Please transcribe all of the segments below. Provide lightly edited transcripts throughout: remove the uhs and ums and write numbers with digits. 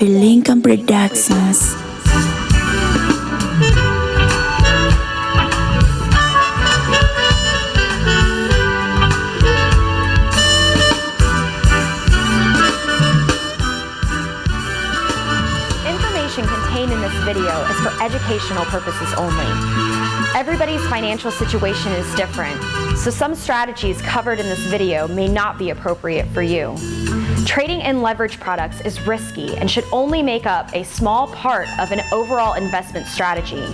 Lincoln Productions. Information contained in this video is for educational purposes only. Everybody's financial situation is different, so some strategies covered in this video may not be appropriate for you. Trading in leverage products is risky and should only make up a small part of an overall investment strategy.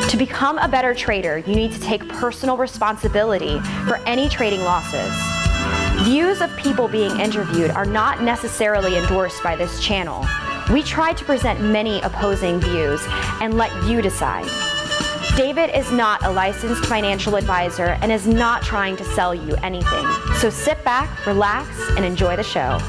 To become a better trader, you need to take personal responsibility for any trading losses. Views of people being interviewed are not necessarily endorsed by this channel. We try to present many opposing views and let you decide. David is not a licensed financial advisor and is not trying to sell you anything. So sit back, relax, and enjoy the show.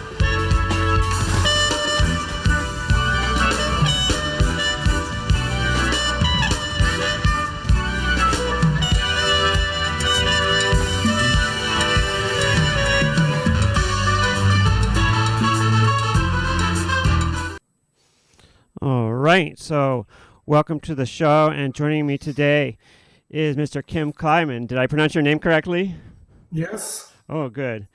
All right, so welcome to the show, and joining me today is Mr. Kim Klaiman. Did I pronounce your name correctly? Yes. Oh, good.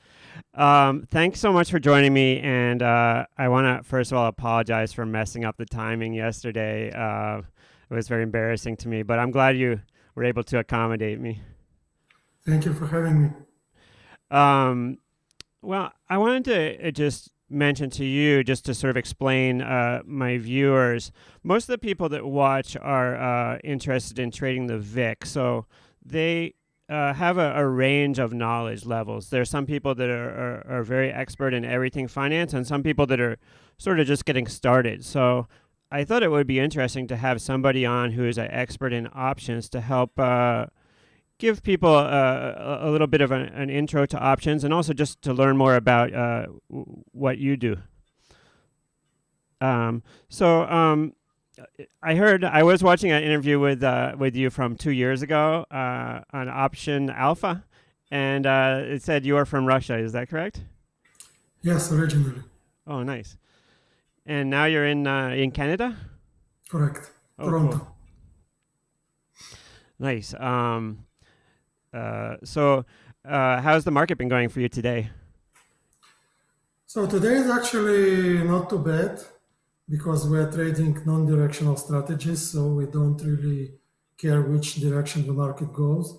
Thanks so much for joining me, and I want to first of all apologize for messing up the timing yesterday. It was very embarrassing to me, but I'm glad you were able to accommodate me. Thank you for having me. Well, I wanted to just mention to you, just to sort of explain my viewers, most of the people that watch are interested in trading the VIX, so they have a range of knowledge levels. There are some people that are very expert in everything finance, and some people that are sort of just getting started. So I thought it would be interesting to have somebody on who is an expert in options to help give people a little bit of an intro to options, and also just to learn more about what you do. I was watching an interview with you from 2 years ago on Option Alpha, and it said you are from Russia. Is that correct? Yes, originally. Oh, nice. And now you're in Canada? Correct. Oh, Toronto. cool. Nice. How's the market been going for you today? So today is actually not too bad because we are trading non-directional strategies, so we don't really care which direction the market goes.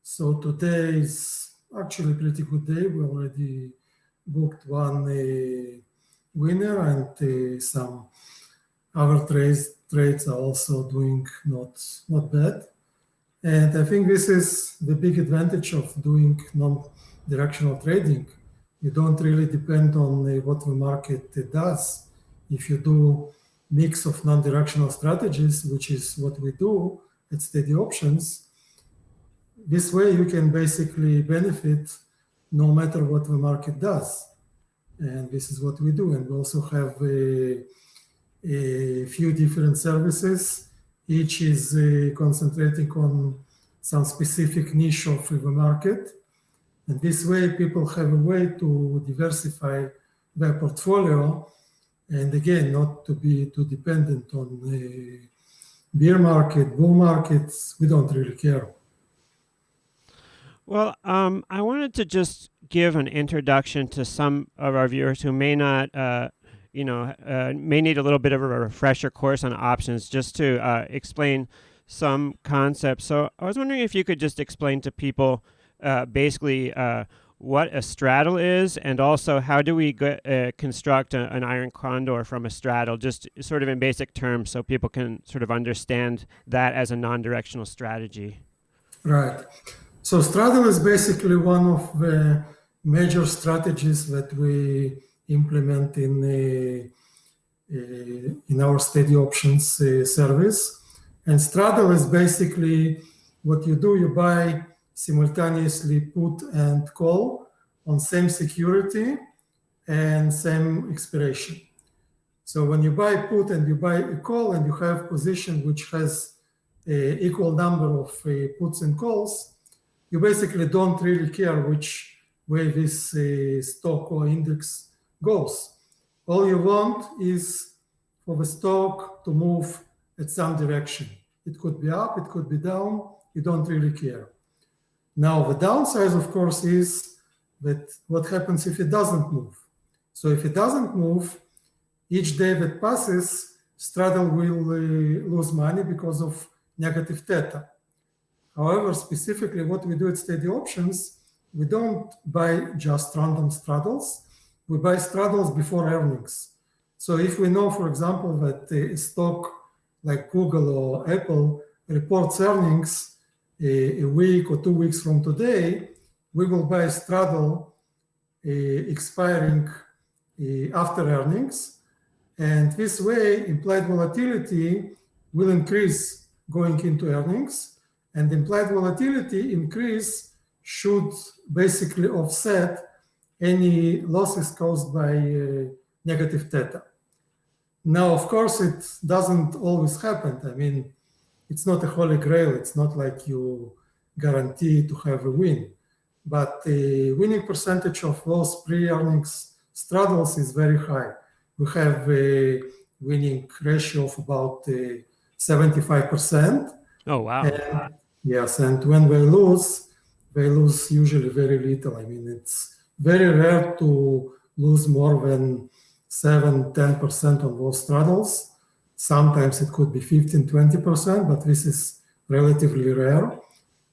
So today is actually a pretty good day. We already booked one winner, and some other trades are also doing not bad. And I think this is the big advantage of doing non-directional trading. You don't really depend on what the market does. If you do mix of non-directional strategies, which is what we do at Steady Options, this way you can basically benefit no matter what the market does. And this is what we do. And we also have a few different services. Each is concentrating on some specific niche of the market. And this way, people have a way to diversify their portfolio. And again, not to be too dependent on the bear market, bull markets. We don't really care. Well, I wanted to just give an introduction to some of our viewers who may not may need a little bit of a refresher course on options, just to explain some concepts. So I was wondering if you could just explain to people basically what a straddle is, and also how do we construct an iron condor from a straddle, just sort of in basic terms, so people can sort of understand that as a non-directional strategy. Right. So straddle is basically one of the major strategies that we implement in our Steady Options service. And straddle is basically what you do. You buy simultaneously put and call on same security and same expiration. So when you buy put and you buy a call and you have position which has an equal number of puts and calls, you basically don't really care which way this stock or index goes. All you want is for the stock to move at some direction. It could be up, it could be down, you don't really care. Now, the downside, of course, is that what happens if it doesn't move? So if it doesn't move, each day that passes, Straddle will lose money because of negative theta. However, specifically what we do at Steady Options, we don't buy just random straddles, we buy straddles before earnings. So if we know, for example, that a stock like Google or Apple reports earnings a week or 2 weeks from today, we will buy a straddle expiring after earnings. And this way, implied volatility will increase going into earnings, and implied volatility increase should basically offset any losses caused by negative theta. Now, of course, it doesn't always happen. I mean, it's not a holy grail. It's not like you guarantee to have a win. But the winning percentage of those pre-earnings straddles is very high. We have a winning ratio of about 75%. Oh, wow. And, yes, and when they lose usually very little. I mean, it's very rare to lose more than 7-10% on those straddles. Sometimes it could be 15-20%, but this is relatively rare.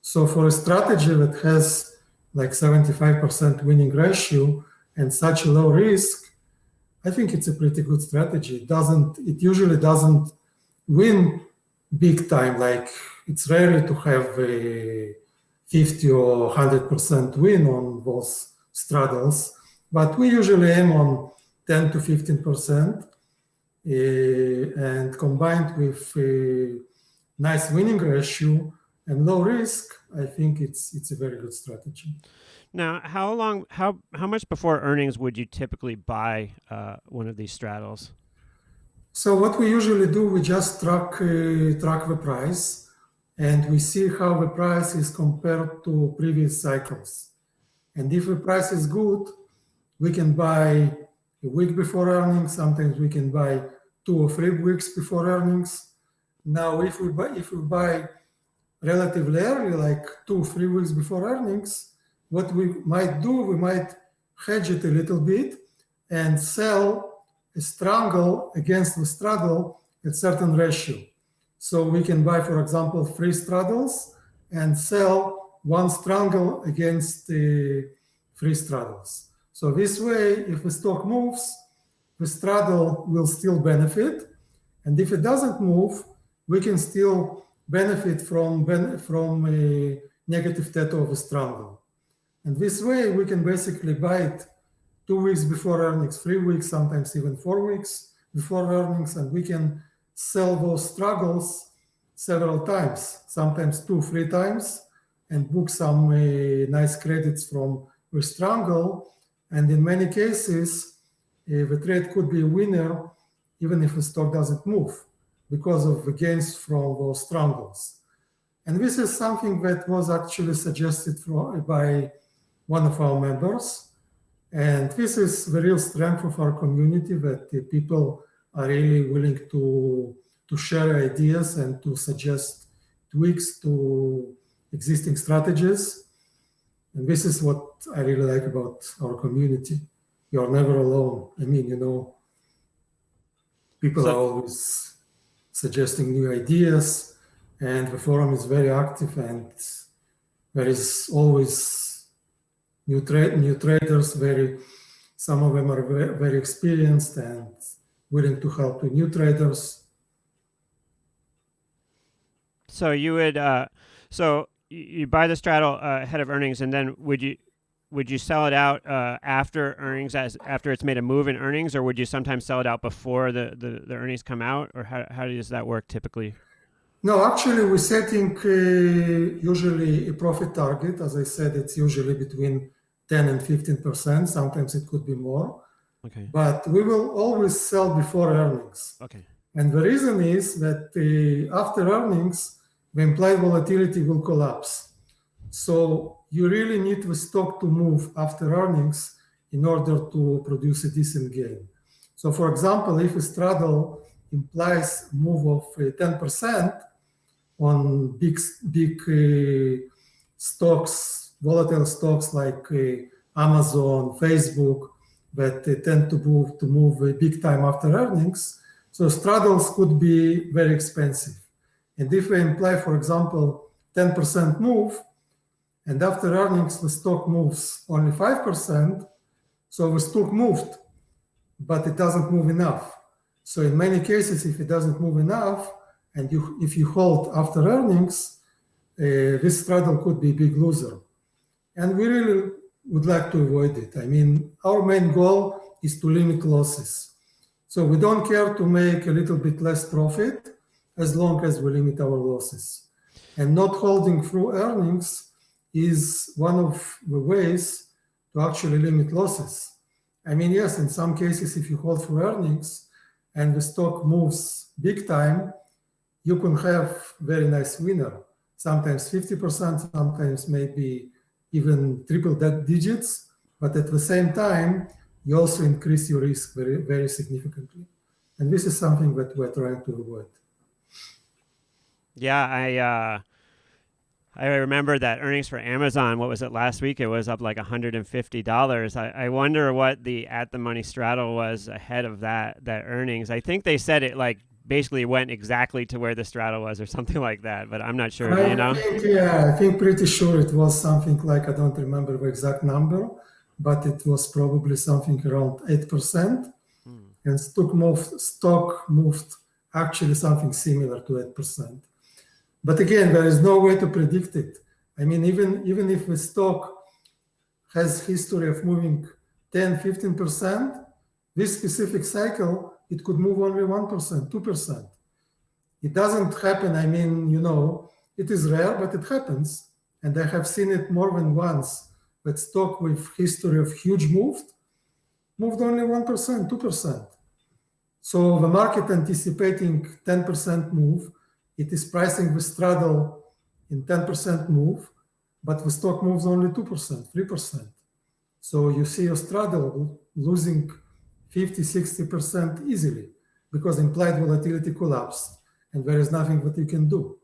So for a strategy that has like 75% winning ratio and such a low risk, I think it's a pretty good strategy. It usually doesn't win big time. Like it's rarely to have a 50 or 100% win on those straddles, but we usually aim on 10 to 15%, and combined with a nice winning ratio and low risk, I think it's a very good strategy. Now, how much before earnings would you typically buy one of these straddles? So what we usually do, we just track the price, and we see how the price is compared to previous cycles. And if the price is good, we can buy a week before earnings. Sometimes we can buy 2 or 3 weeks before earnings. Now, if we buy relatively early, like 2 or 3 weeks before earnings, what we might do, we might hedge it a little bit and sell a strangle against the straddle at certain ratio. So we can buy, for example, 3 straddles and sell 1 strangle against the 3 straddles. So this way, if the stock moves, the straddle will still benefit. And if it doesn't move, we can still benefit from a negative theta of a strangle. And this way, we can basically buy it 2 weeks before earnings, 3 weeks, sometimes even 4 weeks before earnings, and we can sell those straggles several times, sometimes 2-3 times, and book some nice credits from the strangle. And in many cases, the trade could be a winner even if the stock doesn't move because of the gains from those strangles. And this is something that was actually suggested by one of our members. And this is the real strength of our community, that the people are really willing to share ideas and to suggest tweaks to existing strategies. And this is what I really like about our community. You're never alone. I mean, people are always suggesting new ideas, and the forum is very active, and there is always new traders. Some of them are very experienced and willing to help with new traders. So you would, you buy the straddle ahead of earnings, and then would you sell it out after earnings, after it's made a move in earnings, or would you sometimes sell it out before the earnings come out, or how does that work typically? No, actually, we're setting usually a profit target. As I said, it's usually between 10 and 15%. Sometimes it could be more. Okay. But we will always sell before earnings. Okay. And the reason is that after earnings, the implied volatility will collapse. So you really need the stock to move after earnings in order to produce a decent gain. So for example, if a straddle implies a move of 10% on big stocks, volatile stocks like Amazon, Facebook, that tend to move big time after earnings. So straddles could be very expensive. And if we imply, for example, 10% move, and after earnings the stock moves only 5%, so the stock moved, but it doesn't move enough. So in many cases, if it doesn't move enough, and if you hold after earnings, this straddle could be a big loser. And we really would like to avoid it. I mean, our main goal is to limit losses. So we don't care to make a little bit less profit as long as we limit our losses. And not holding through earnings is one of the ways to actually limit losses. I mean, yes, in some cases, if you hold through earnings and the stock moves big time, you can have very nice winner. Sometimes 50%, sometimes maybe even triple that digits, but at the same time, you also increase your risk very, very significantly. And this is something that we're trying to avoid. Yeah, I remember that earnings for Amazon, what was it last week? It was up like $150. I wonder what the at the money straddle was ahead of that earnings. I think they said it like basically went exactly to where the straddle was or something like that, but I'm not sure. Do you know? I think pretty sure it was something like, I don't remember the exact number, but it was probably something around 8%. And stock moved actually something similar to 8%. But again, there is no way to predict it. I mean, even if the stock has history of moving 10, 15%, this specific cycle, it could move only 1%, 2%. It doesn't happen. I mean, it is rare, but it happens. And I have seen it more than once, that stock with history of huge moved only 1%, 2%. So the market anticipating 10% move, it is pricing the straddle in 10% move, but the stock moves only 2%, 3%. So you see your straddle losing 50, 60% easily because implied volatility collapsed and there is nothing that you can do.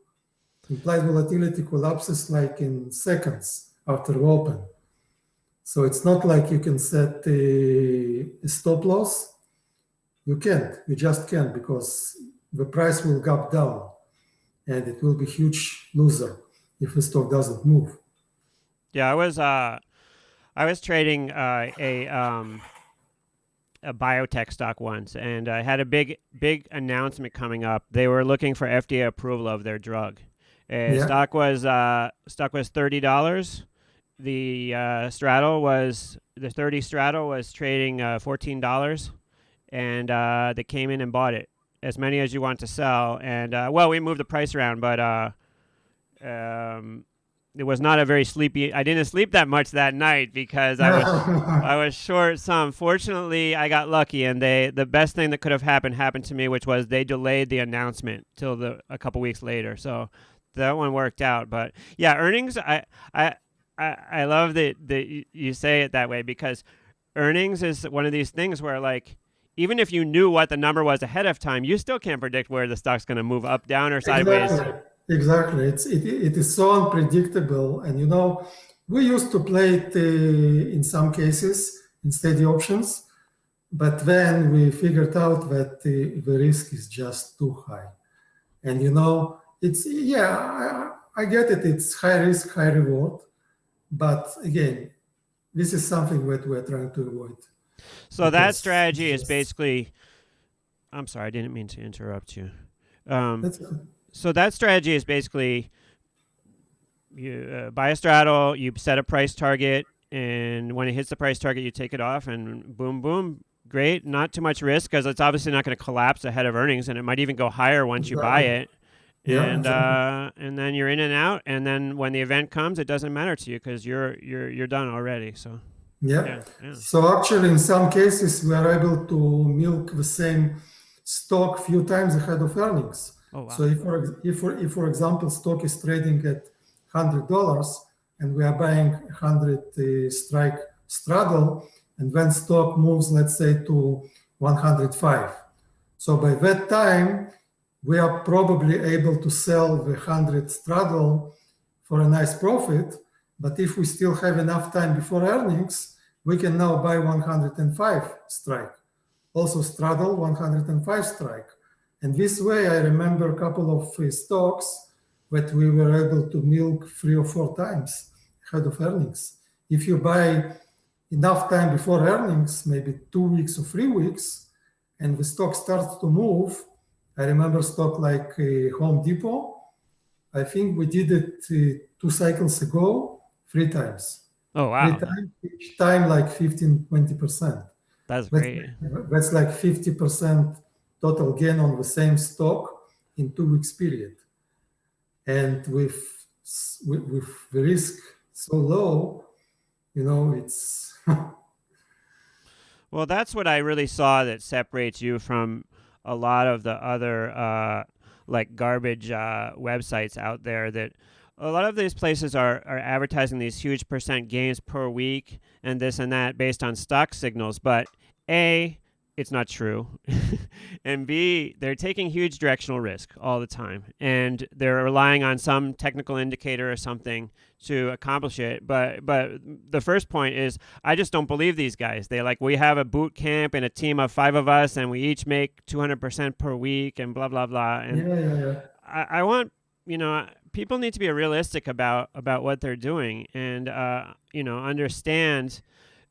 Implied volatility collapses like in seconds after open. So it's not like you can set a stop loss. You can't, you just can't, because the price will gap down and it will be huge loser if the stock doesn't move. Yeah, I was trading a biotech stock once, and I had a big announcement coming up. They were looking for FDA approval of their drug. Stock was $30. The straddle was the 30 straddle was trading $14, and they came in and bought it. As many as you want to sell, and we moved the price around, but it was not a very sleepy. I didn't sleep that much that night because I was short some. Fortunately, I got lucky, and the best thing that could have happened to me, which was they delayed the announcement till a couple weeks later. So that one worked out. But yeah, earnings. I love that you say it that way, because earnings is one of these things where, like, even if you knew what the number was ahead of time, you still can't predict where the stock's going to move up, down, or sideways. Exactly. It is so unpredictable. And, we used to play it in some cases in steady options, but then we figured out that the risk is just too high. And, I get it. It's high risk, high reward. But again, this is something that we're trying to avoid. So that strategy is basically, I'm sorry, I didn't mean to interrupt you. So that strategy is basically, you buy a straddle, you set a price target, and when it hits the price target, you take it off, and boom, boom, great. Not too much risk, because it's obviously not going to collapse ahead of earnings, and it might even go higher once you buy it. And then you're in and out, and then when the event comes, it doesn't matter to you because you're done already. So yeah. So actually, in some cases, we are able to milk the same stock few times ahead of earnings. Oh, wow. So if for example, stock is trading at $100 and we are buying 100 strike straddle, and when stock moves, let's say, to 105. So by that time, we are probably able to sell the 100 Straddle for a nice profit. But if we still have enough time before earnings, we can now buy 105 strike. Also Straddle 105 strike. And this way, I remember a couple of stocks that we were able to milk 3 or 4 times ahead of earnings. If you buy enough time before earnings, maybe 2 weeks or 3 weeks, and the stock starts to move, I remember stock like Home Depot, I think we did it 2 cycles ago, 3 times. Oh, wow. 3 times, each time like 15, 20%. That's great. That's like 50% total gain on the same stock in 2 weeks period. And with the risk so low, it's Well, that's what I really saw that separates you from a lot of the other like garbage websites out there. That a lot of these places are advertising these huge percent gains per week and this and that based on stock signals. But A, it's not true. And B, they're taking huge directional risk all the time. And they're relying on some technical indicator or something to accomplish it. But the first point is, I just don't believe these guys. They we have a boot camp and a team of 5 of us, and we each make 200% per week and blah, blah, blah. And yeah. I want, people need to be realistic about what they're doing and, understand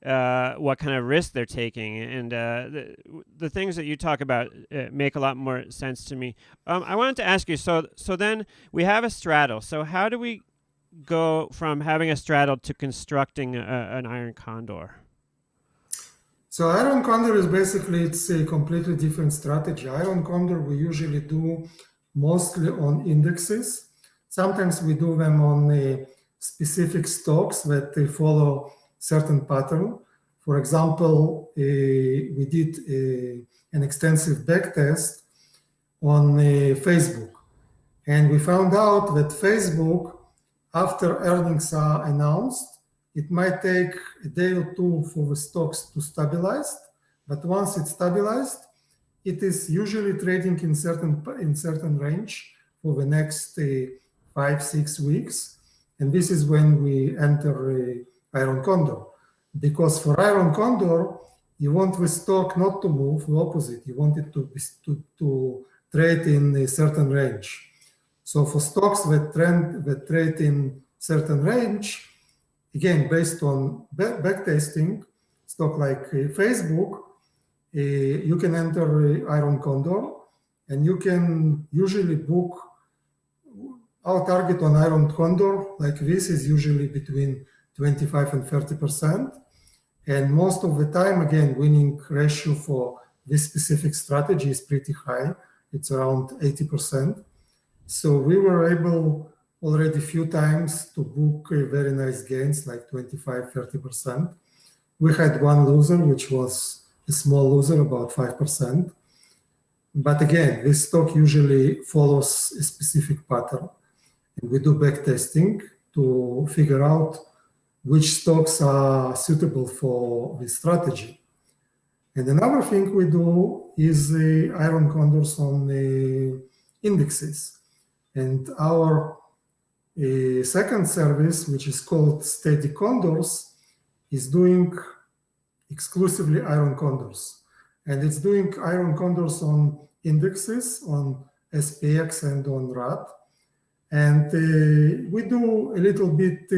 what kind of risk they're taking, and the things that you talk about make a lot more sense to me. I wanted to ask you, so then we have a straddle. So how do we go from having a straddle to constructing an iron condor? So iron condor is basically, it's a completely different strategy. Iron condor we usually do mostly on indexes. Sometimes we do them on specific stocks that they follow certain pattern. For example, we did an extensive back test on Facebook, and we found out that Facebook, after earnings are announced, it might take a day or 2 for the stocks to stabilize, but once it's stabilized, it is usually trading in certain range for the next 5-6 weeks, and this is when we enter iron condor. Because for iron condor, you want the stock not to move, the opposite. You want it to trade in a certain range. So for stocks that trade in certain range, again, based on backtesting, stock like Facebook, you can enter iron condor, and you can usually book. Our target on iron condor like this is usually between 25 and 30%. And most of the time, again, winning ratio for this specific strategy is pretty high. It's around 80%. So we were able already a few times to book very nice gains, like 25, 30%. We had one loser, which was a small loser, about 5%. But again, this stock usually follows a specific pattern. And we do back testing to figure out which stocks are suitable for this strategy. And another thing we do is iron condors on indexes. And our second service, which is called Steady Condors, is doing exclusively iron condors. And it's doing iron condors on indexes, on SPX and on RAT. And we do a little bit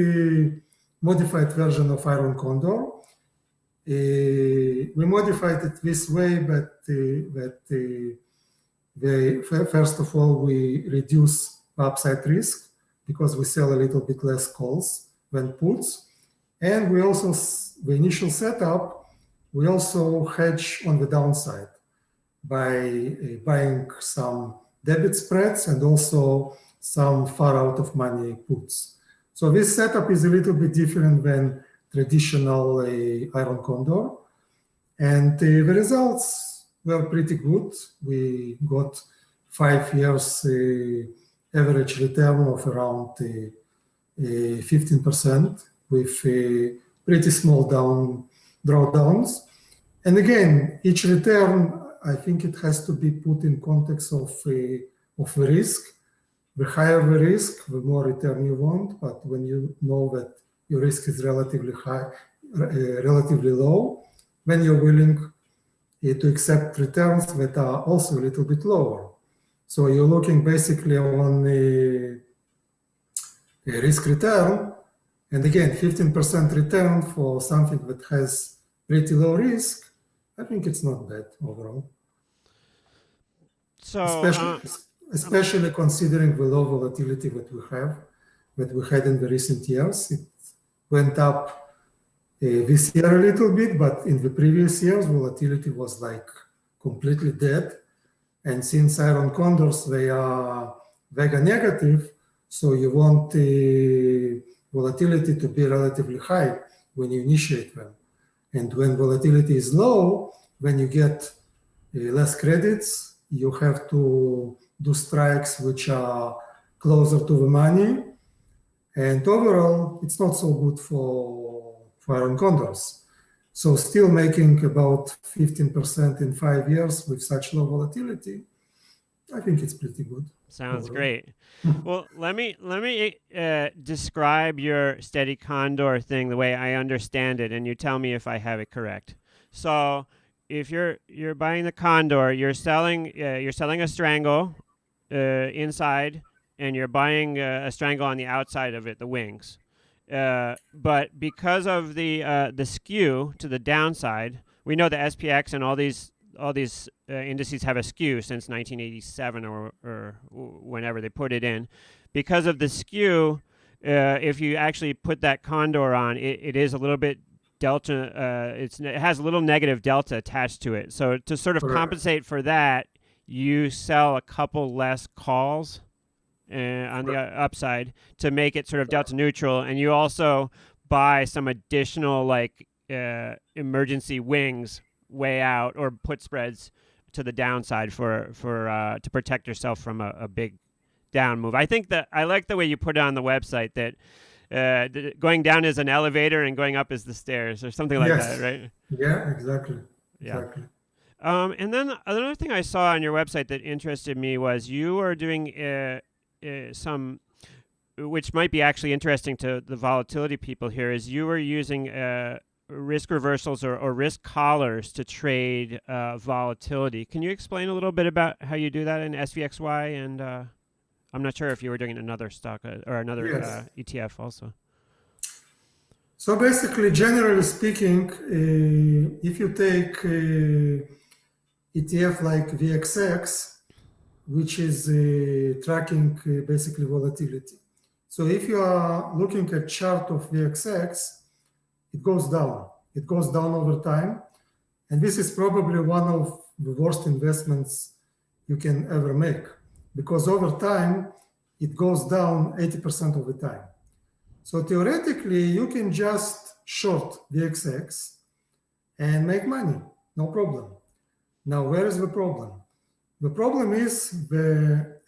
modified version of iron condor. We modified it this way, but first of all, we reduce upside risk because we sell a little bit less calls than puts. And we also, the initial setup, we also hedge on the downside by buying some debit spreads and also some far out of money puts. So this setup is a little bit different than traditional iron condor. And the results were pretty good. We got 5 years average return of around 15% with pretty small drawdowns. And again, each return I think it has to be put in context of risk. The higher the risk, the more return you want. But when you know that your risk is relatively high, relatively low, then you're willing to accept returns that are also a little bit lower. So you're looking basically on a risk return. And again, 15% return for something that has pretty low risk, I think it's not bad overall. So, especially considering the low volatility that we had in the recent years. It went up this year a little bit, but in the previous years, volatility was like completely dead. And since iron condors, they are vega negative, so you want the volatility to be relatively high when you initiate them. And when volatility is low, when you get less credits, you have to do strikes which are closer to the money. And overall, it's not so good for iron condors. So still making about 15% in 5 years with such low volatility, I think it's pretty good. Sounds great. Well, let me describe your steady condor thing the way I understand it, and you tell me if I have it correct. So, if you're buying the condor, you're selling a strangle inside, and you're buying a strangle on the outside of it, the wings. But because of the skew to the downside, we know the SPX and all these indices have a skew since 1987 or whenever they put it in. Because of the skew, if you actually put that condor on, it is a little bit delta. It has a little negative delta attached to it. So to sort of compensate for that, you sell a couple less calls on the upside to make it sort of delta neutral, and you also buy some additional like emergency wings way out or put spreads to the downside for to protect yourself from a big down move. I think that I like the way you put it on the website that going down is an elevator and going up is the stairs or something like that, right? Yeah, exactly. Yeah. Exactly. And then another thing I saw on your website that interested me was you are doing some, which might be actually interesting to the volatility people here, is you were using risk reversals or risk collars to trade volatility. Can you explain a little bit about how you do that in SVXY? And I'm not sure if you were doing another stock or another ETF also. So basically, generally speaking, if you take ETF like VXX, which is tracking basically volatility. So if you are looking at chart of VXX, it goes down. It goes down over time. And this is probably one of the worst investments you can ever make, because over time, it goes down 80% of the time. So theoretically, you can just short VXX and make money, no problem. Now, where is the problem? The problem is the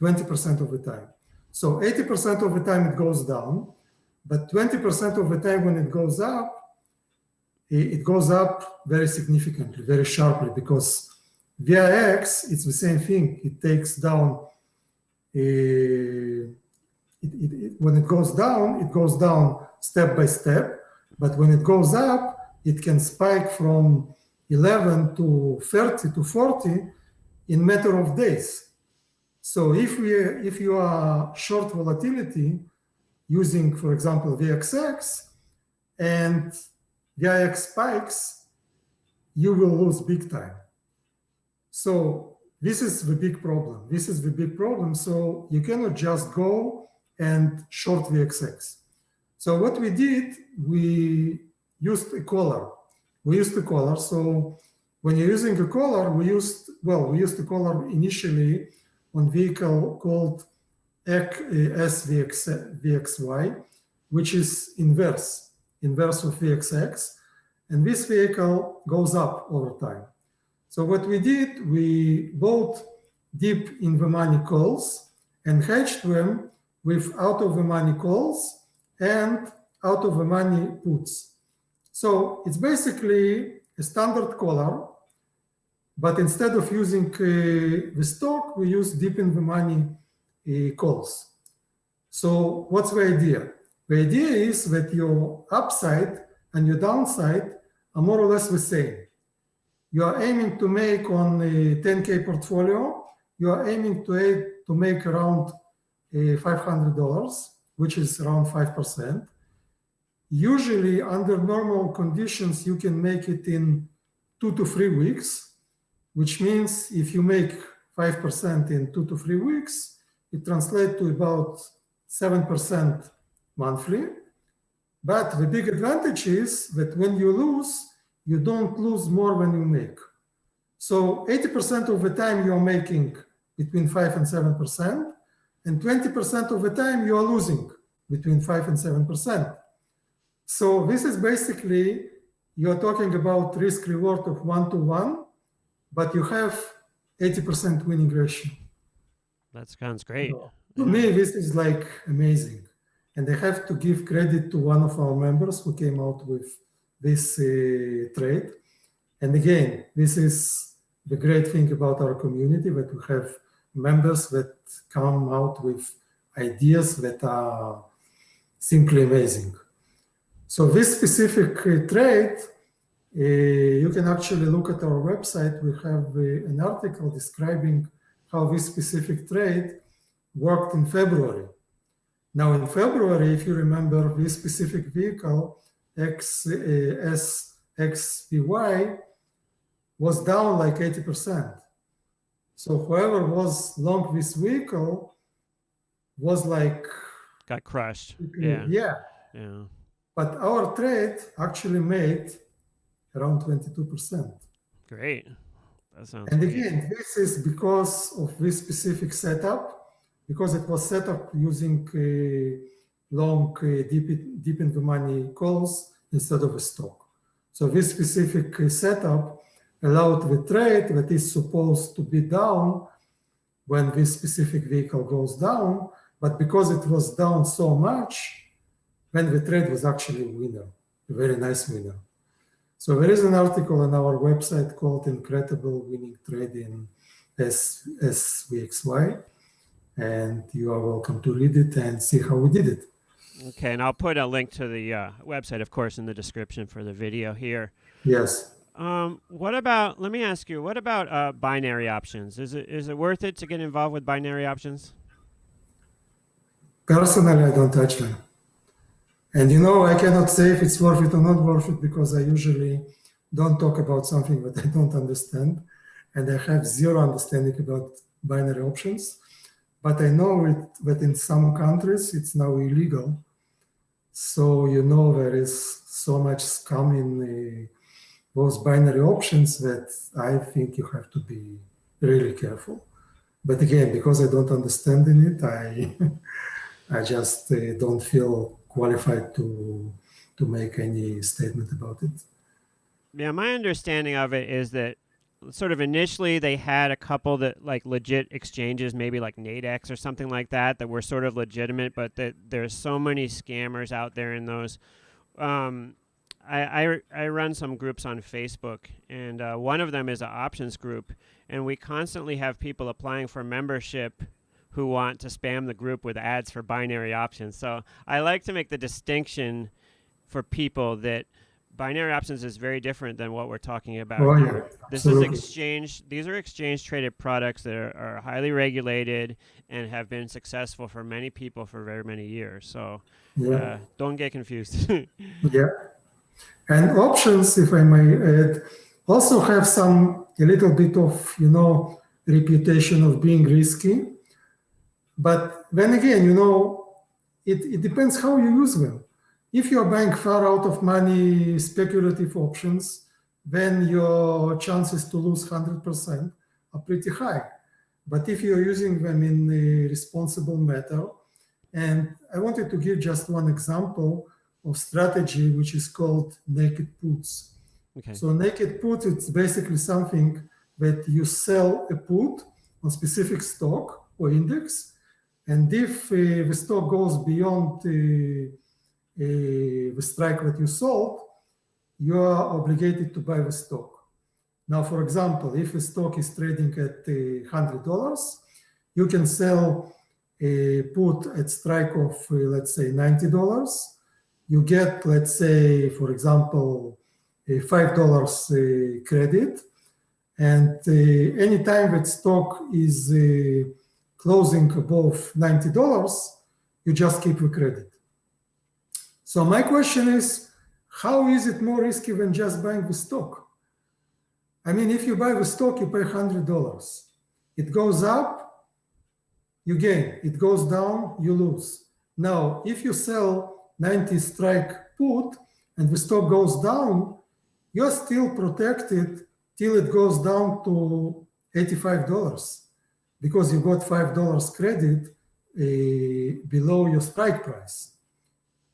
20% of the time. So 80% of the time it goes down, but 20% of the time when it goes up very significantly, very sharply, because VIX, it's the same thing. It takes down, when it goes down step by step, but when it goes up, it can spike from 11 to 30 to 40 in matter of days. So if you are short volatility using, for example, VXX, and VIX spikes, you will lose big time. So this is the big problem. So you cannot just go and short VXX. So what we did, we used a collar. So when you're using a collar, we used a collar initially on vehicle called SVXY, which is inverse of VXX. And this vehicle goes up over time. So what we did, we bought deep in the money calls and hedged them with out of the money calls and out of the money puts. So it's basically a standard collar, But instead of using the stock, we use deep in the money calls. So what's the idea? The idea is that your upside and your downside are more or less the same. You are aiming to make on a 10K portfolio, you are aiming to make around $500, which is around 5%. Usually, under normal conditions, you can make it in 2 to 3 weeks, which means if you make 5% in 2 to 3 weeks, it translates to about 7% monthly. But the big advantage is that when you lose, you don't lose more than you make. So 80% of the time you're making between 5 and 7%, and 20% of the time you are losing between 5 and 7%. So this is basically, you're talking about risk reward of 1-to-1, but you have 80% winning ratio. That sounds great. So, to me, this is like amazing. And I have to give credit to one of our members who came out with this trade. And again, this is the great thing about our community, that we have members that come out with ideas that are simply amazing. So this specific trade, you can actually look at our website. We have an article describing how this specific trade worked in February. Now in February, if you remember, this specific vehicle, SXVY, was down like 80%. So whoever was long this vehicle was like... Got crushed. Yeah. But our trade actually made around 22%. Great. That sounds And great. again, this is because of this specific setup, because it was set up using long deep in the money calls instead of a stock. So this specific setup allowed the trade that is supposed to be down when this specific vehicle goes down, but because it was down so much, then the trade was actually a winner, a very nice winner. So there is an article on our website called Incredible Winning Trade in SVXY, and you are welcome to read it and see how we did it. Okay, and I'll put a link to the website, of course, in the description for the video here. Yes. What about, let me ask you, what about binary options? Is it worth it to get involved with binary options? Personally, I don't touch them. And I cannot say if it's worth it or not worth it, because I usually don't talk about something that I don't understand. And I have zero understanding about binary options. But I know that in some countries, it's now illegal. So, there is so much scam in those binary options that I think you have to be really careful. But again, because I don't understand in it, I just don't feel qualified to make any statement about it. Yeah, my understanding of it is that sort of initially they had a couple that like legit exchanges, maybe like Nadex or something like that were sort of legitimate, but that there's so many scammers out there in those. I run some groups on Facebook, and one of them is an options group, and we constantly have people applying for membership who want to spam the group with ads for binary options. So I like to make the distinction for people that binary options is very different than what we're talking about here. This is these are exchange traded products that are highly regulated and have been successful for many people for very many years. So don't get confused. Yeah. And options, if I may add, also have a little bit of, reputation of being risky. But then again, it depends how you use them. If you're buying far out of money speculative options, then your chances to lose 100% are pretty high. But if you're using them in a responsible manner, and I wanted to give just one example of strategy, which is called naked puts. Okay. So naked put, it's basically something that you sell a put on specific stock or index, and if the stock goes beyond the strike that you sold, you are obligated to buy the stock. Now, for example, if a stock is trading at $100, you can sell a put at strike of, let's say, $90. You get, let's say, for example, a $5 credit. And anytime that stock is closing above $90, you just keep the credit. So my question is, how is it more risky than just buying the stock? I mean, if you buy the stock, you pay $100. It goes up, you gain. It goes down, you lose. Now, if you sell 90 strike put and the stock goes down, you're still protected till it goes down to $85 because you got $5 credit below your strike price.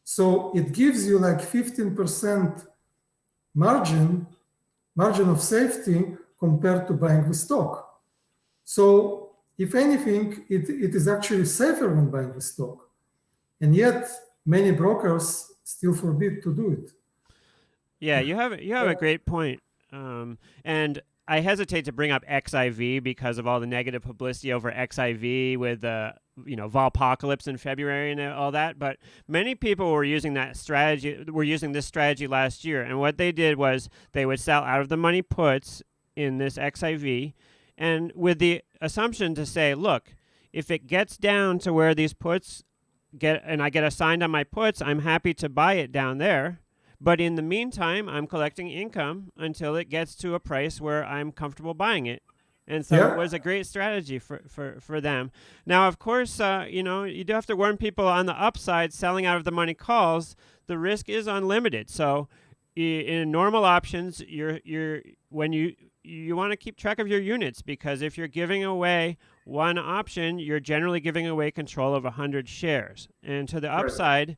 So it gives you like 15% margin of safety compared to buying the stock. So if anything, it is actually safer than buying the stock. And yet many brokers still forbid to do it. Yeah, you have a great point. And I hesitate to bring up XIV because of all the negative publicity over XIV with Volpocalypse in February and all that. But many people were using that strategy. Were using this strategy last year, and what they did was they would sell out of the money puts in this XIV, and with the assumption to say, look, if it gets down to where these puts get, and I get assigned on my puts, I'm happy to buy it down there. But in the meantime, I'm collecting income until it gets to a price where I'm comfortable buying it. And so It was a great strategy for them. Now, of course, you do have to warn people on the upside, selling out of the money calls, the risk is unlimited. So in normal options, when you want to keep track of your units, because if you're giving away one option, you're generally giving away control of 100 shares. And to the upside,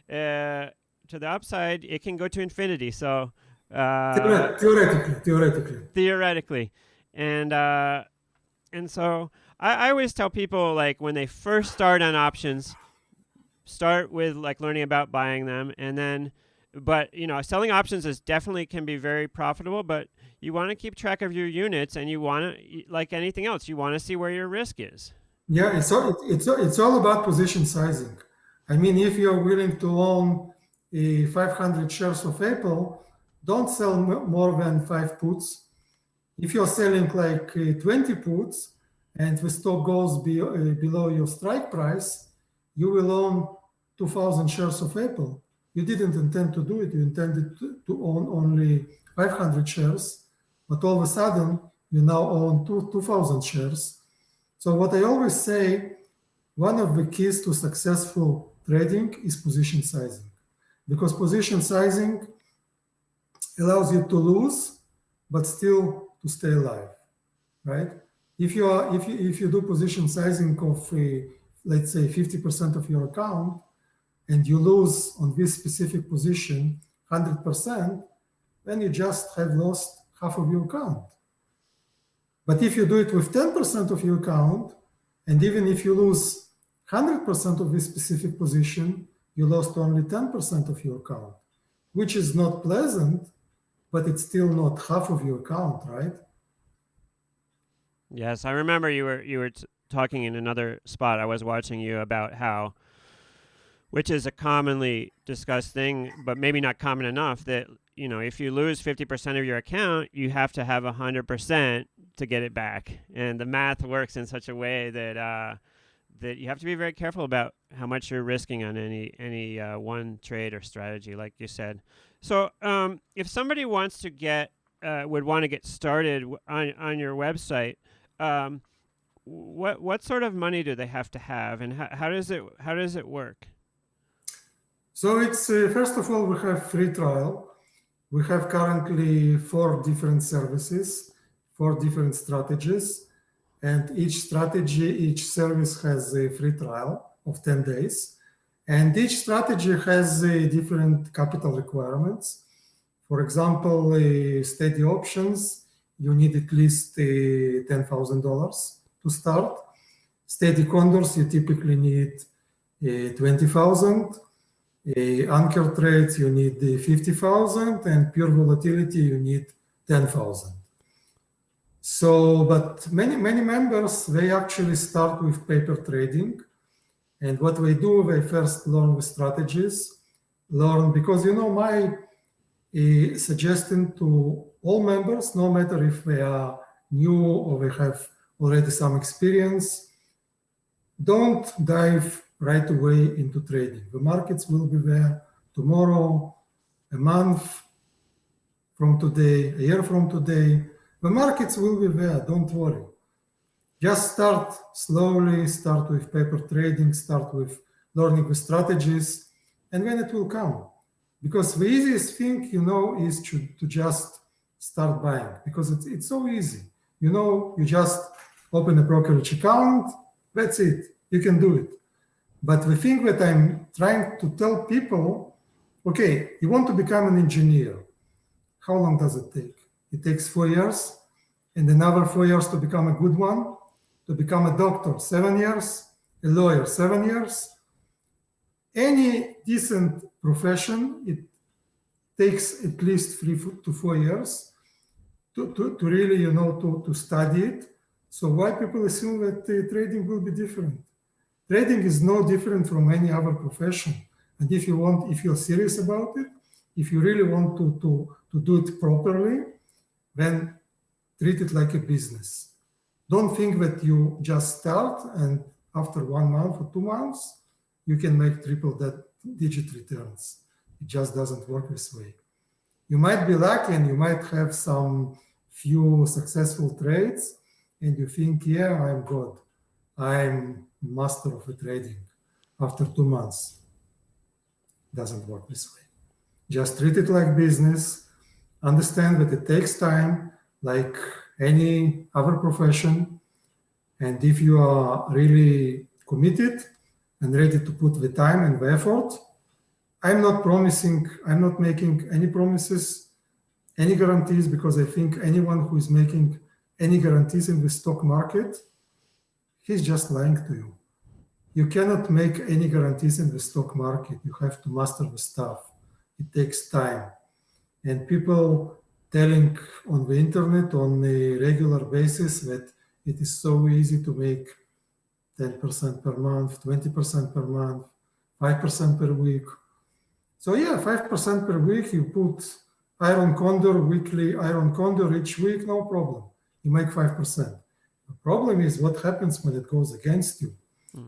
it can go to infinity. So theoretically, and so I always tell people, like, when they first start on options, start with like learning about buying them, and then, but selling options can be very profitable, but you want to keep track of your units, and you want to, like anything else, you want to see where your risk is. Yeah, it's all about position sizing. I mean, if you're willing to own 500 shares of Apple, don't sell more than 5 puts. If you're selling like 20 puts and the stock goes below your strike price, you will own 2,000 shares of Apple. You didn't intend to do it. You intended to own only 500 shares, but all of a sudden you now own 2,000 shares. So what I always say, one of the keys to successful trading is position sizing. Because position sizing allows you to lose, but still to stay alive, right? If you do position sizing of, let's say, 50% of your account, and you lose on this specific position 100%, then you just have lost half of your account. But if you do it with 10% of your account, and even if you lose 100% of this specific position, you lost only 10% of your account, which is not pleasant, but it's still not half of your account, right? Yes, I remember you were talking in another spot. I was watching you about how, which is a commonly discussed thing, but maybe not common enough, that if you lose 50% of your account, you have to have 100% to get it back, and the math works in such a way that that you have to be very careful about how much you're risking on any one trade or strategy, like you said. So if somebody wants to would want to get started on your website, what sort of money do they have to have, and how does it work? So it's first of all, we have free trial. We have currently 4 different services, 4 different strategies. And each service has a free trial of 10 days. And each strategy has different capital requirements. For example, steady options, you need at least $10,000 to start. Steady condors, you typically need 20,000. Anchor trades, you need 50,000. And pure volatility, you need 10,000. So, but many members, they actually start with paper trading. And what they do, they first learn the strategies, because, my suggestion to all members, no matter if they are new or they have already some experience, don't dive right away into trading. The markets will be there tomorrow, a month from today, a year from today. The markets will be there, don't worry. Just start slowly, start with paper trading, start with learning the strategies, and then it will come. Because the easiest thing, is to just start buying, because it's so easy. You just open a brokerage account, that's it, you can do it. But the thing that I'm trying to tell people, okay, you want to become an engineer. How long does it take? It takes 4 years, and another 4 years to become a good one. To become a doctor, 7 years, a lawyer, 7 years. Any decent profession, it takes at least 3 to 4 years to really, to study it. So why people assume that trading will be different? Trading is no different from any other profession. And if you're serious about it, if you really want to do it properly, then treat it like a business. Don't think that you just start and after 1 month or 2 months, you can make triple-digit returns. It just doesn't work this way. You might be lucky and you might have some few successful trades and you think, yeah, I'm good. I'm master of the trading after 2 months. It doesn't work this way. Just treat it like business. Understand that it takes time, like any other profession. And if you are really committed and ready to put the time and the effort, I'm not making any promises, any guarantees, because I think anyone who is making any guarantees in the stock market, he's just lying to you. You cannot make any guarantees in the stock market. You have to master the stuff. It takes time. And people telling on the internet on a regular basis that it is so easy to make 10% per month, 20% per month, 5% per week. So yeah, 5% per week, you put iron condor, weekly iron condor each week, no problem. You make 5%. The problem is what happens when it goes against you.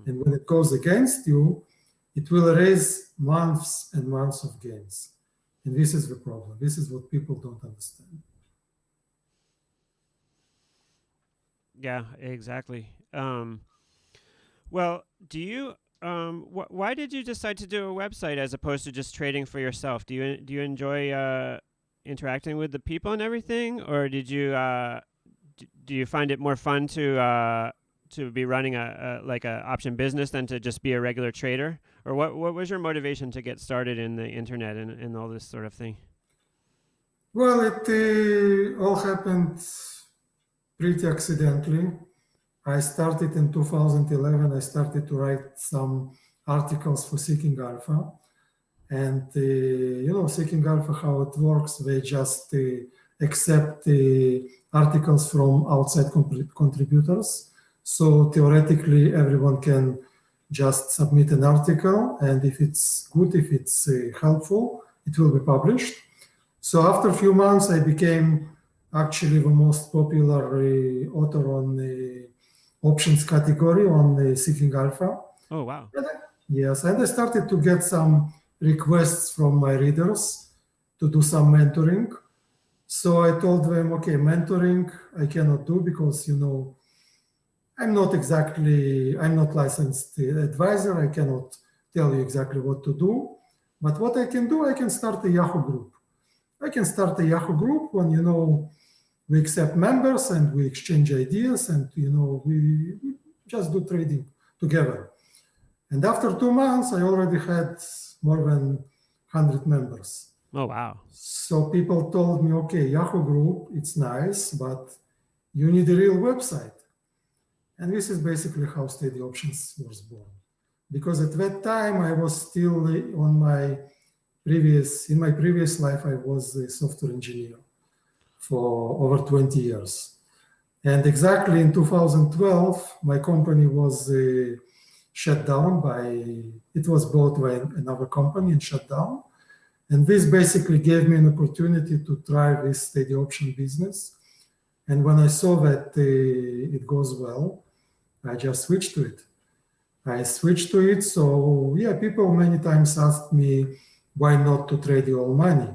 And when it goes against you, it will erase months and months of gains. And this is the problem. This is what people don't understand. Yeah, exactly. Well, do you? Why did you decide to do a website as opposed to just trading for yourself? Do you enjoy interacting with the people and everything, or did you do you find it more fun to be running a option business than to just be a regular trader? Or what was your motivation to get started in the internet and all this sort of thing? Well, it all happened pretty accidentally. I started in 2011. I started to write some articles for Seeking Alpha. And, Seeking Alpha, how it works, they just accept articles from outside contributors. So theoretically, everyone can just submit an article. And if it's good, if it's helpful, it will be published. So after a few months, I became actually the most popular author on the options category on Seeking Alpha. Oh, wow. Yes, and I started to get some requests from my readers to do some mentoring. So I told them, okay, mentoring I cannot do because, I'm not licensed advisor. I cannot tell you exactly what to do. But what I can do, I can start a Yahoo group. I can start a Yahoo group when, we accept members and we exchange ideas and, we just do trading together. And after 2 months, I already had more than 100 members. Oh, wow. So people told me, okay, Yahoo group, it's nice, but you need a real website. And this is basically how Steady Options was born. Because at that time, I was still in my previous life, I was a software engineer for over 20 years. And exactly in 2012, my company was shut down it was bought by another company and shut down. And this basically gave me an opportunity to try this steady option business. And when I saw that it goes well, I just switched to it. So yeah, people many times ask me why not to trade your own money.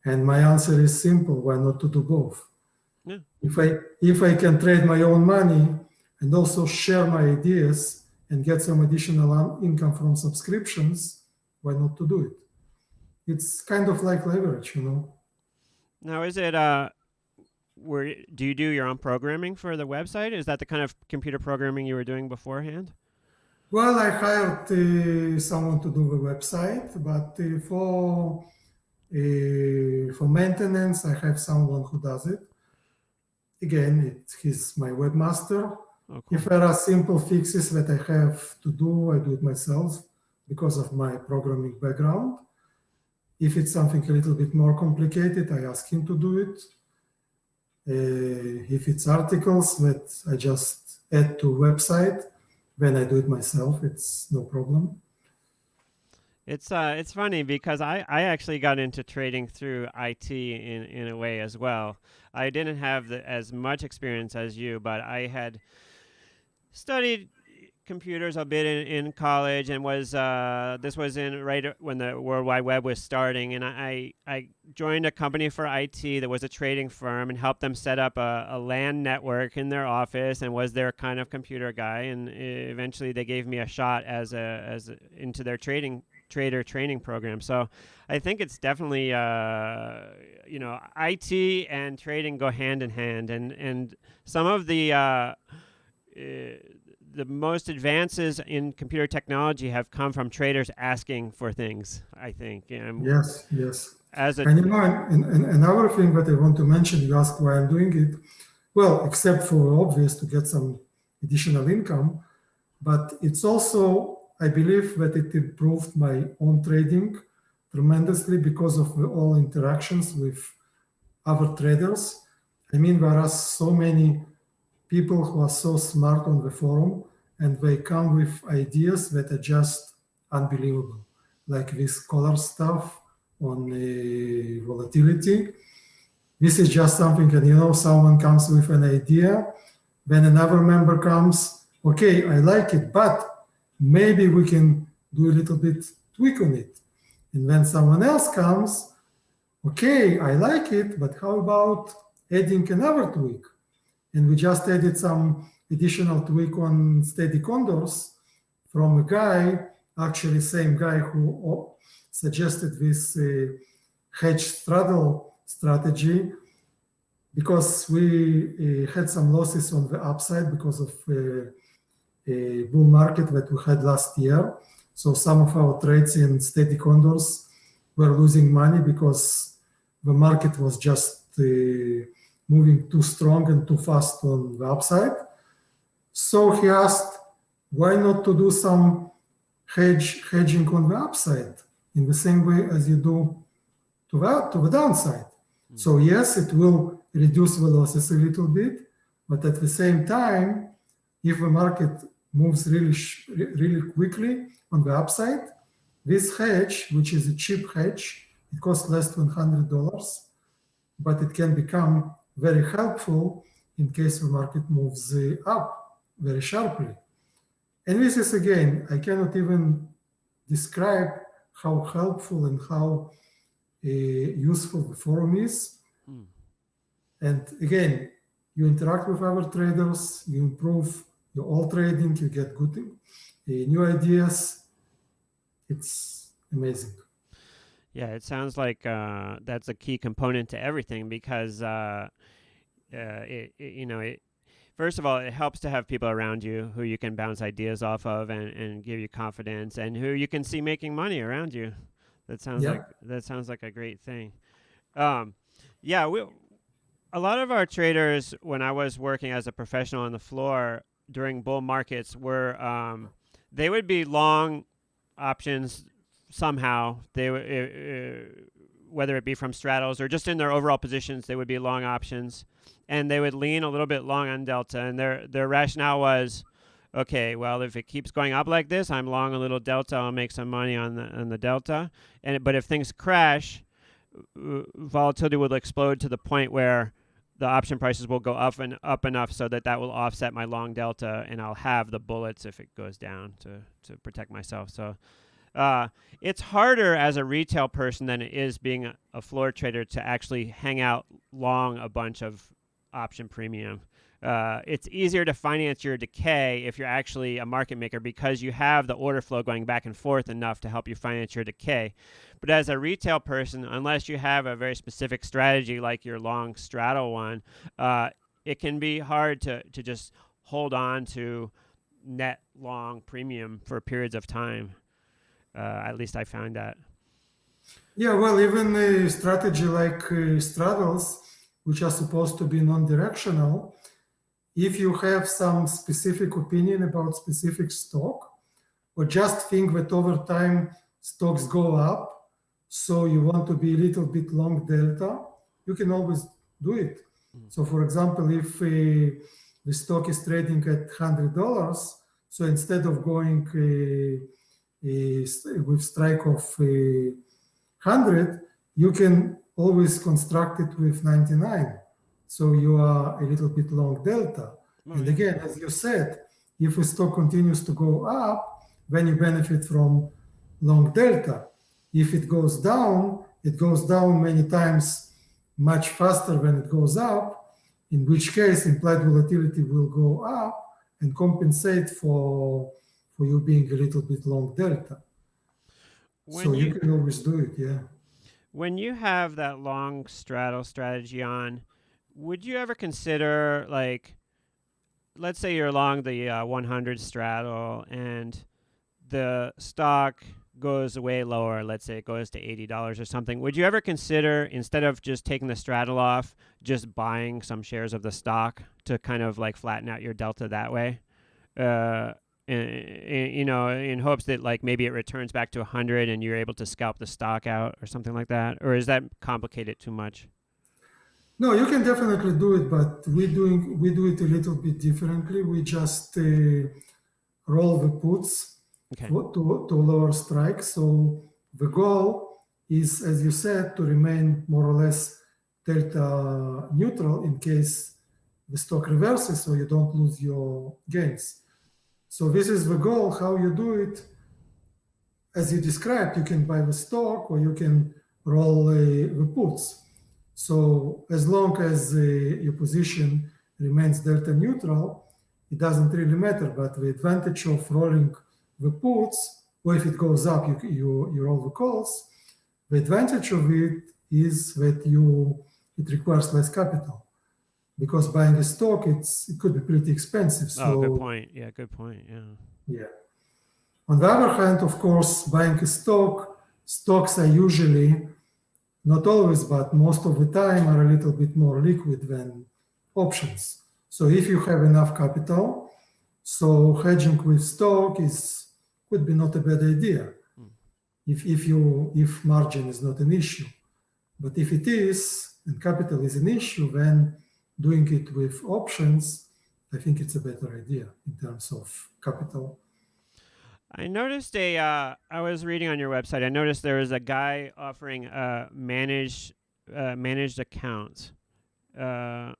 And my answer is simple: why not to do both? Yeah. If I can trade my own money and also share my ideas and get some additional income from subscriptions, why not to do it? It's kind of like leverage, you know. Now, is it do you do your own programming for the website? Is that the kind of computer programming you were doing beforehand? Well, I hired someone to do the website, but for maintenance, I have someone who does it. Again, he's my webmaster. Oh, cool. If there are simple fixes that I have to do, I do it myself because of my programming background. If it's something a little bit more complicated, I ask him to do it. If it's articles that I just add to website, then I do it myself. It's no problem. It's funny because I actually got into trading through IT in a way as well. I didn't have as much experience as you, but I had studied computers a bit in college, and this was in right when the World Wide Web was starting, and I joined a company for IT that was a trading firm and helped them set up a LAN network in their office and was their kind of computer guy, and eventually they gave me a shot into their trader training program. So I think it's definitely IT and trading go hand in hand, and some of the most advances in computer technology have come from traders asking for things, I think. Yes. As a And another thing that I want to mention, you asked why I'm doing it. Well, except for obvious to get some additional income, but it's also, I believe that it improved my own trading tremendously because of all interactions with other traders. I mean, there are so many people who are so smart on the forum, and they come with ideas that are just unbelievable, like this color stuff on volatility. This is just something, and someone comes with an idea, then another member comes, okay, I like it, but maybe we can do a little bit tweak on it. And then someone else comes, okay, I like it, but how about adding another tweak? And we just added some additional tweak on steady condors from a guy, actually same guy who suggested this hedge straddle strategy, because we had some losses on the upside because of a bull market that we had last year. So some of our trades in steady condors were losing money because the market was just moving too strong and too fast on the upside. So he asked, why not to do some hedging on the upside in the same way as you do to the downside? So yes, it will reduce the losses a little bit, but at the same time, if the market moves really quickly on the upside, this hedge, which is a cheap hedge, it costs less than $100, but it can become very helpful in case the market moves up very sharply. And this is, again, I cannot even describe how helpful and how useful the forum is. And again, you interact with other traders, you improve your all trading, you get good new ideas. It's amazing. Yeah, it sounds like that's a key component to everything because first of all, it helps to have people around you who you can bounce ideas off of and give you confidence, and who you can see making money around you. That sounds like a great thing. A lot of our traders, when I was working as a professional on the floor during bull markets, they would be long options somehow. They whether it be from straddles or just in their overall positions, they would be long options. and they would lean a little bit long on delta, and their rationale was, okay, well, if it keeps going up like this, I'm long a little delta, I'll make some money on the delta, but if things crash, volatility will explode to the point where the option prices will go up enough so that will offset my long delta, and I'll have the bullets if it goes down to protect myself. So it's harder as a retail person than it is being a floor trader to actually hang out long a bunch of option premium. It's easier to finance your decay if you're actually a market maker because you have the order flow going back and forth enough to help you finance your decay. But as a retail person, unless you have a very specific strategy like your long straddle one, it can be hard to just hold on to net long premium for periods of time. At least I found that. Yeah, well, even a strategy like straddles, which are supposed to be non-directional, if you have some specific opinion about specific stock, or just think that over time stocks go up, so you want to be a little bit long delta, you can always do it. So for example, if the stock is trading at $100, so instead of going with strike of 100, you can always construct it with 99. So you are a little bit long delta. And again, as you said, if a stock continues to go up, then you benefit from long delta. If it goes down many times much faster than it goes up, in which case implied volatility will go up and compensate for you being a little bit long delta. So you can always do it, yeah. When you have that long straddle strategy on, would you ever consider, like, let's say you're along the 100 straddle and the stock goes way lower, let's say it goes to $80 or something, would you ever consider, instead of just taking the straddle off, just buying some shares of the stock to kind of like flatten out your delta that way? In hopes that like maybe it returns back to 100 and you're able to scalp the stock out or something like that? Or is that complicated too much? No, you can definitely do it, but we do it a little bit differently. We just roll the puts to lower strike. So the goal is, as you said, to remain more or less delta neutral in case the stock reverses, so you don't lose your gains. So this is the goal. How you do it, as you described, you can buy the stock or you can roll the puts. So as long as your position remains delta neutral, it doesn't really matter. But the advantage of rolling the puts, or if it goes up, you roll the calls. The advantage of it is that it requires less capital, because buying a stock it could be pretty expensive. So, good point. Yeah, good point. Yeah. On the other hand, of course, buying a stocks are usually, not always, but most of the time, are a little bit more liquid than options. So if you have enough capital, so hedging with stock could be not a bad idea if margin is not an issue. But if it is, and capital is an issue, then doing it with options, I think it's a better idea in terms of capital. I noticed I was reading on your website, I noticed there was a guy offering managed accounts. How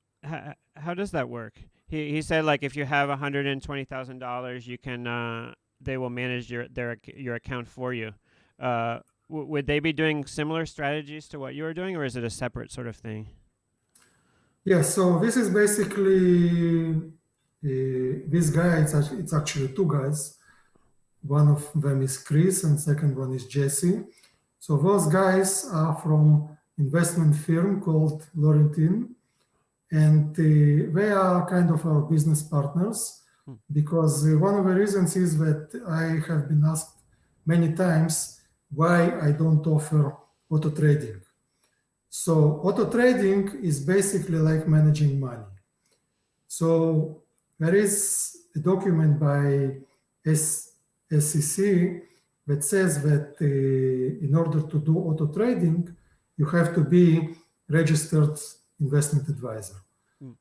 does that work? He said, like, if you have $120,000, you can they will manage your account for you. Would they be doing similar strategies to what you are doing, or is it a separate sort of thing? Yeah, so this is basically this guy. It's actually two guys. One of them is Chris, and second one is Jesse. So those guys are from investment firm called Laurentine, and they are kind of our business partners, because one of the reasons is that I have been asked many times why I don't offer auto trading. So auto trading is basically like managing money. So there is a document by SEC that says that in order to do auto trading, you have to be registered investment advisor.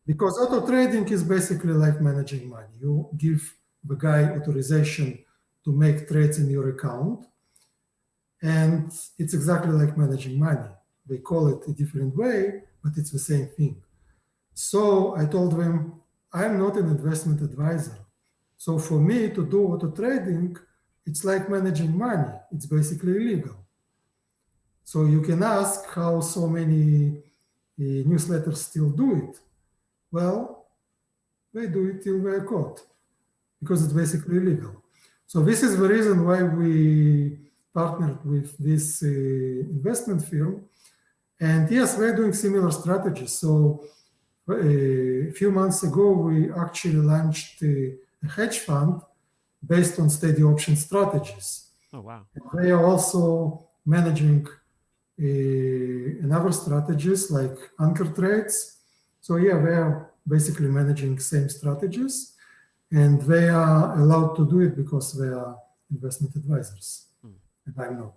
Because auto trading is basically like managing money. You give the guy authorization to make trades in your account, and it's exactly like managing money. They call it a different way, but it's the same thing. So I told them, I'm not an investment advisor. So for me to do auto trading, it's like managing money. It's basically illegal. So you can ask how so many newsletters still do it. Well, they do it till they're caught because it's basically illegal. So this is the reason why we partnered with this investment firm. And yes, we're doing similar strategies. So a few months ago, we actually launched a hedge fund based on steady option strategies. Oh, wow. They are also managing another strategies like anchor trades. So yeah, they are basically managing same strategies, and they are allowed to do it because they are investment advisors, and I'm not.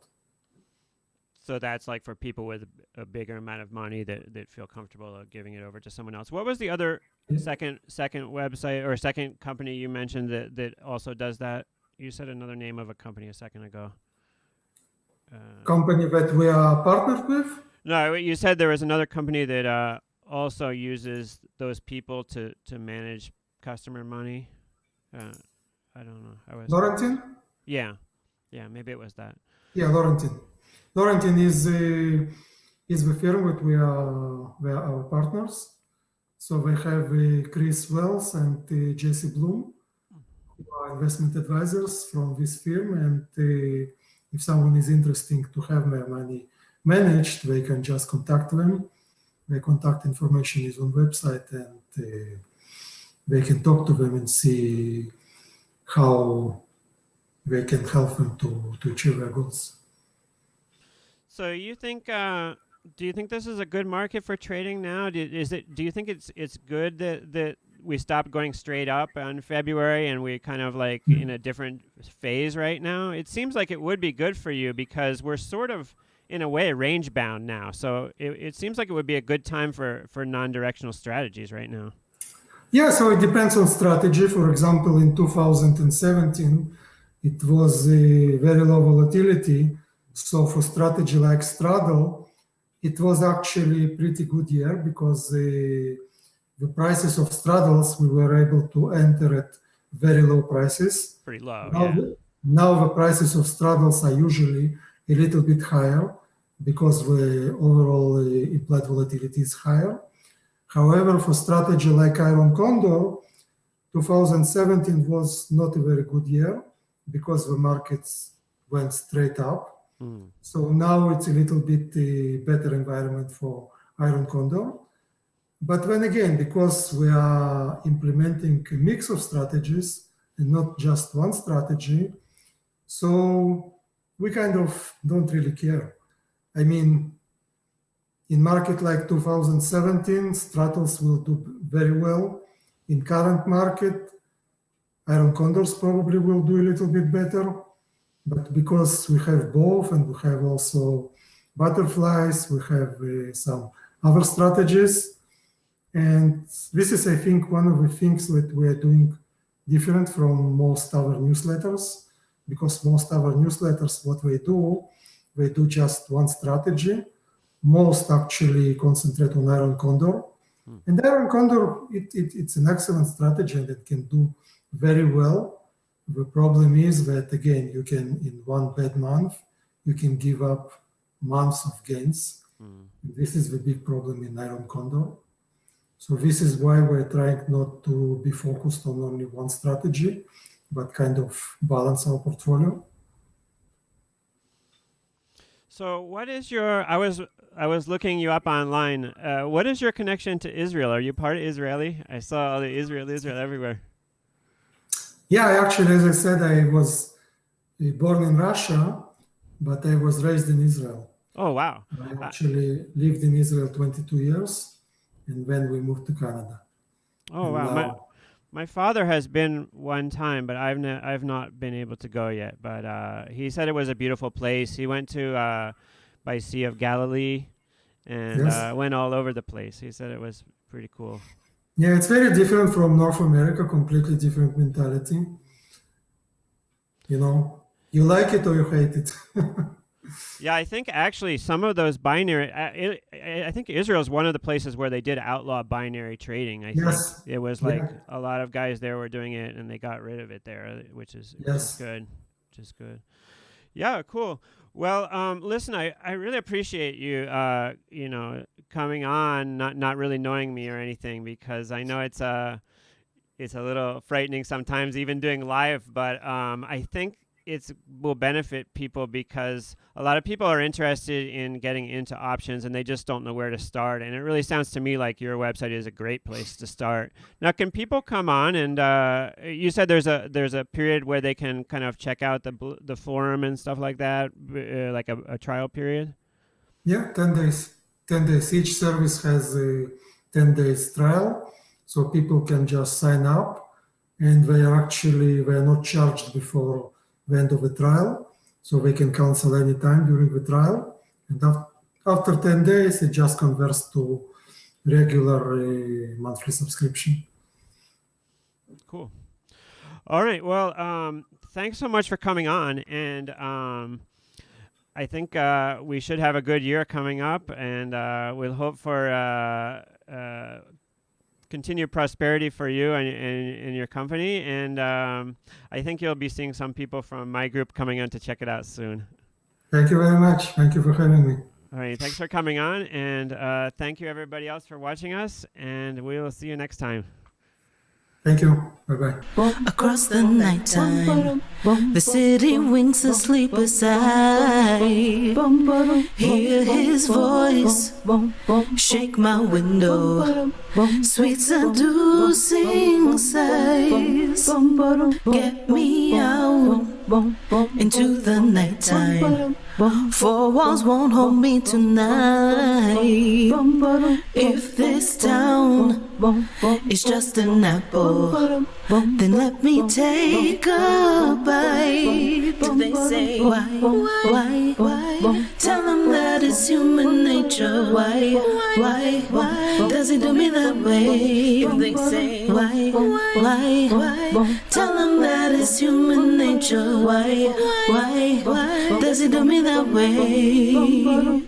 So that's like for people with a bigger amount of money that feel comfortable giving it over to someone else. What was the other second website or second company you mentioned that also does that? You said another name of a company a second ago. Company that we are partnered with? No, you said there was another company that also uses those people to manage customer money. I don't know. Laurentine? Yeah, maybe it was that. Yeah, Laurentine. Laurentine is the firm that we are our partners. So we have Chris Wells and Jesse Bloom, who are investment advisors from this firm. And if someone is interested to have their money managed, they can just contact them. Their contact information is on website, and they can talk to them and see how they can help them to achieve their goals. So you think? Do you think this is a good market for trading now? Do you think it's good that we stopped going straight up on February and we're kind of like in a different phase right now? It seems like it would be good for you because we're sort of in a way range bound now. So it seems like it would be a good time for non-directional strategies right now. Yeah, so it depends on strategy. For example, in 2017, it was a very low volatility. So for strategy like Straddle, it was actually a pretty good year because the prices of straddles, we were able to enter at very low prices. Pretty low, Now the prices of straddles are usually a little bit higher because the overall implied volatility is higher. However, for strategy like Iron Condor, 2017 was not a very good year because the markets went straight up. So now it's a little bit better environment for Iron Condor. But then again, because we are implementing a mix of strategies and not just one strategy, so we kind of don't really care. I mean, in market like 2017, straddles will do very well. In current market, Iron Condors probably will do a little bit better. But because we have both and we have also butterflies, we have some other strategies. And this is, I think, one of the things that we are doing different from most other newsletters, because most other newsletters, what they do just one strategy. Most actually concentrate on Iron Condor. And Iron Condor, it's an excellent strategy and it can do very well. The problem is that, again, you can, in one bad month, you can give up months of gains. This is the big problem in Iron Condor. So this is why we're trying not to be focused on only one strategy, but kind of balance our portfolio. So what is your, I was looking you up online. What is your connection to Israel? Are you part of Israeli? I saw all the Israel everywhere. Yeah, actually, as I said, I was born in Russia, but I was raised in Israel. Oh, wow. I actually lived in Israel 22 years, and then we moved to Canada. Oh, wow. My father has been one time, but I've not been able to go yet. But he said it was a beautiful place. He went to by Sea of Galilee and went all over the place. He said it was pretty cool. Yeah, it's very different from North America, completely different mentality. You like it or you hate it. Yeah, I think actually some of those binary. I think Israel is one of the places where they did outlaw binary trading. I think Yes. it was like Yeah. a lot of guys there were doing it, and they got rid of it there, which is Yes. good. Which is good. Yeah, cool. Well, listen, I really appreciate you, coming on, not really knowing me or anything, because I know it's a little frightening sometimes, even doing live. But I think will benefit people because a lot of people are interested in getting into options and they just don't know where to start. And it really sounds to me like your website is a great place to start. Now, can people come on and you said there's a period where they can kind of check out the forum and stuff like that, like a trial period? Yeah, 10 days. 10 days. Each service has a 10 days trial. So people can just sign up and they are not charged before the end of the trial. So they can cancel anytime during the trial. And after 10 days, it just converts to regular monthly subscription. Cool. All right. Well, thanks so much for coming on. And I think we should have a good year coming up. And we'll hope for continued prosperity for you and your company. And I think you'll be seeing some people from my group coming on to check it out soon. Thank you very much. Thank you for having me. All right. Thanks for coming on. And thank you, everybody else, for watching us. And we will see you next time. Thank you. Bye-bye. Across the nighttime, the city winks asleep beside. Hear his voice shake my window. Sweet seducing sighs get me out into the nighttime. Four walls won't hold me tonight. If this town is just an apple, then let me take a bite. If they say why? Tell them that it's human nature. Why does it do me that way? If they say why? Tell them that it's human nature. Why does it do me that way?